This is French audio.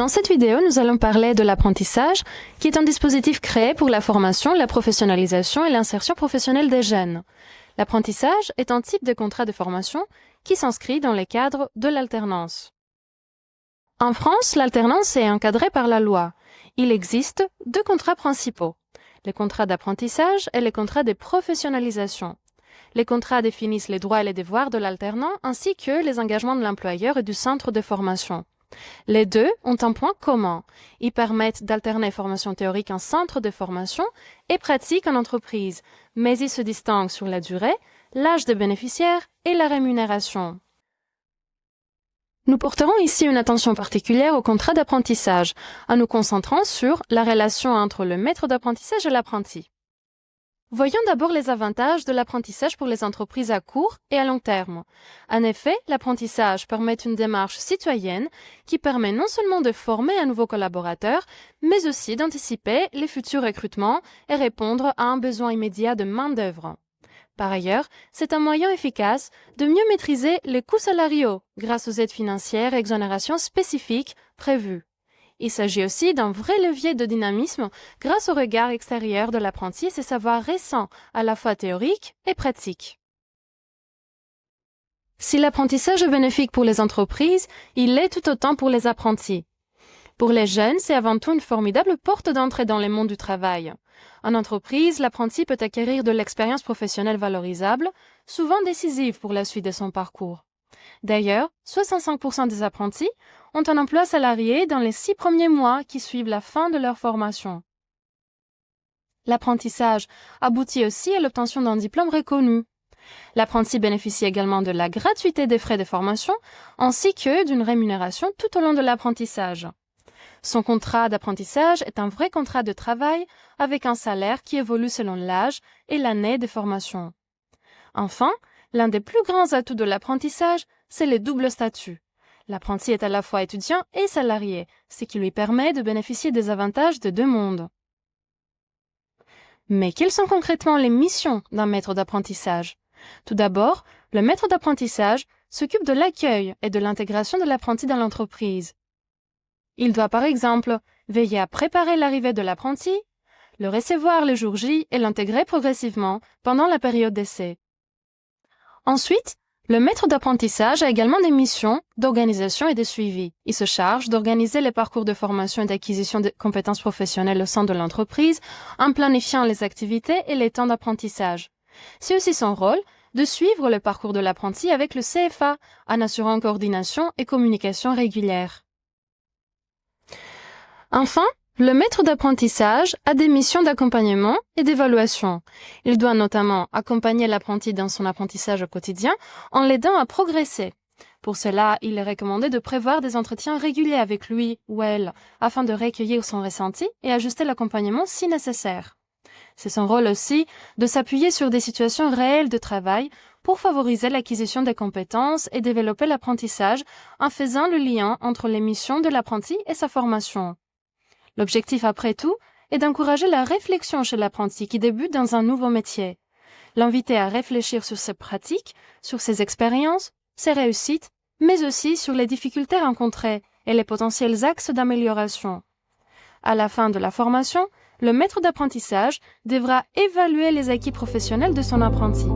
Dans cette vidéo, nous allons parler de l'apprentissage, qui est un dispositif créé pour la formation, la professionnalisation et l'insertion professionnelle des jeunes. L'apprentissage est un type de contrat de formation qui s'inscrit dans le cadre de l'alternance. En France, l'alternance est encadrée par la loi. Il existe deux contrats principaux, les contrats d'apprentissage et les contrats de professionnalisation. Les contrats définissent les droits et les devoirs de l'alternant ainsi que les engagements de l'employeur et du centre de formation. Les deux ont un point commun. Ils permettent d'alterner formation théorique en centre de formation et pratique en entreprise, mais ils se distinguent sur la durée, l'âge des bénéficiaires et la rémunération. Nous porterons ici une attention particulière au contrat d'apprentissage, en nous concentrant sur la relation entre le maître d'apprentissage et l'apprenti. Voyons d'abord les avantages de l'apprentissage pour les entreprises à court et à long terme. En effet, l'apprentissage permet une démarche citoyenne qui permet non seulement de former un nouveau collaborateur, mais aussi d'anticiper les futurs recrutements et répondre à un besoin immédiat de main-d'œuvre. Par ailleurs, c'est un moyen efficace de mieux maîtriser les coûts salariaux grâce aux aides financières et exonérations spécifiques prévues. Il s'agit aussi d'un vrai levier de dynamisme grâce au regard extérieur de l'apprenti et ses savoirs récents, à la fois théoriques et pratiques. Si l'apprentissage est bénéfique pour les entreprises, il l'est tout autant pour les apprentis. Pour les jeunes, c'est avant tout une formidable porte d'entrée dans le monde du travail. En entreprise, l'apprenti peut acquérir de l'expérience professionnelle valorisable, souvent décisive pour la suite de son parcours. D'ailleurs, 65% des apprentis ont un emploi salarié dans les 6 premiers mois qui suivent la fin de leur formation. L'apprentissage aboutit aussi à l'obtention d'un diplôme reconnu. L'apprenti bénéficie également de la gratuité des frais de formation ainsi que d'une rémunération tout au long de l'apprentissage. Son contrat d'apprentissage est un vrai contrat de travail avec un salaire qui évolue selon l'âge et l'année de formation. Enfin, l'un des plus grands atouts de l'apprentissage, c'est le double statut. L'apprenti est à la fois étudiant et salarié, ce qui lui permet de bénéficier des avantages de deux mondes. Mais quelles sont concrètement les missions d'un maître d'apprentissage? Tout d'abord, le maître d'apprentissage s'occupe de l'accueil et de l'intégration de l'apprenti dans l'entreprise. Il doit par exemple veiller à préparer l'arrivée de l'apprenti, le recevoir le jour J et l'intégrer progressivement pendant la période d'essai. Ensuite, le maître d'apprentissage a également des missions d'organisation et de suivi. Il se charge d'organiser les parcours de formation et d'acquisition de compétences professionnelles au sein de l'entreprise en planifiant les activités et les temps d'apprentissage. C'est aussi son rôle de suivre le parcours de l'apprenti avec le CFA en assurant coordination et communication régulière. Enfin, le maître d'apprentissage a des missions d'accompagnement et d'évaluation. Il doit notamment accompagner l'apprenti dans son apprentissage au quotidien en l'aidant à progresser. Pour cela, il est recommandé de prévoir des entretiens réguliers avec lui ou elle afin de recueillir son ressenti et ajuster l'accompagnement si nécessaire. C'est son rôle aussi de s'appuyer sur des situations réelles de travail pour favoriser l'acquisition des compétences et développer l'apprentissage en faisant le lien entre les missions de l'apprenti et sa formation. L'objectif, après tout, est d'encourager la réflexion chez l'apprenti qui débute dans un nouveau métier. L'inviter à réfléchir sur ses pratiques, sur ses expériences, ses réussites, mais aussi sur les difficultés rencontrées et les potentiels axes d'amélioration. À la fin de la formation, le maître d'apprentissage devra évaluer les acquis professionnels de son apprenti.